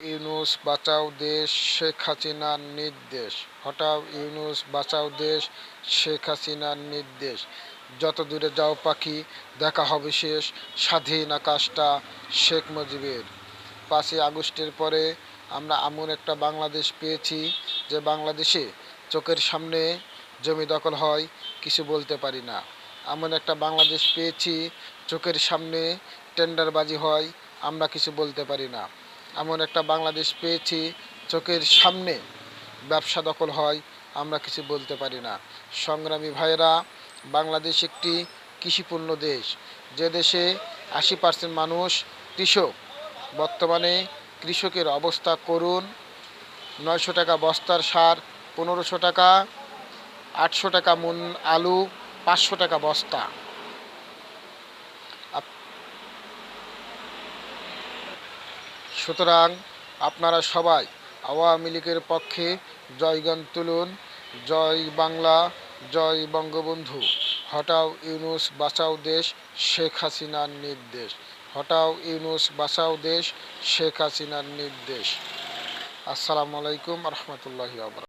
ইউনূস বাঁচাও দেশ, শেখ হাসিনার নির্দেশ। হটাও ইউনূস বাঁচাও দেশ, শেখ হাসিনার নির্দেশ। যত দূরে যাও পাখি, দেখা হবে শেষ স্বাধীন আকাশটা শেখ মুজিবের। 5ই আগস্টের পরে আমরা এমন একটা বাংলাদেশ পেয়েছি যে বাংলাদেশে চোখের সামনে জমি দখল হয়, কিছু বলতে পারি না। এমন একটা বাংলাদেশ পেয়েছি চোখের সামনে টেন্ডারবাজি হয়, আমরা কিছু বলতে পারি না। এমন একটা বাংলাদেশ পেয়েছি চোখের সামনে ব্যবসা দখল হয়, আমরা কিছু বলতে পারি না। সংগ্রামী ভাইয়েরা, বাংলাদেশ একটি কৃষিপূর্ণ দেশ, যে দেশে 80% মানুষ কৃষক। বর্তমানে কৃষকের অবস্থা করুণ। 900 টাকা বস্তার সার, 1500 টাকা, 800 টাকা মন আলু, 500 টাকা বস্তা। সুতরাং আপনারা সবাই আওয়ামী লীগের পক্ষে জয়গান তুলুন। জয় বাংলা, জয় বঙ্গবন্ধু। হটাও ইউনূস বাঁচাও দেশ, শেখ হাসিনার নির্দেশ। হটাও ইউনূস বাঁচাও দেশ, শেখ হাসিনার নির্দেশ। আসসালামু আলাইকুম রহমতুল্লাহি ওয়া বারাকাতুহু।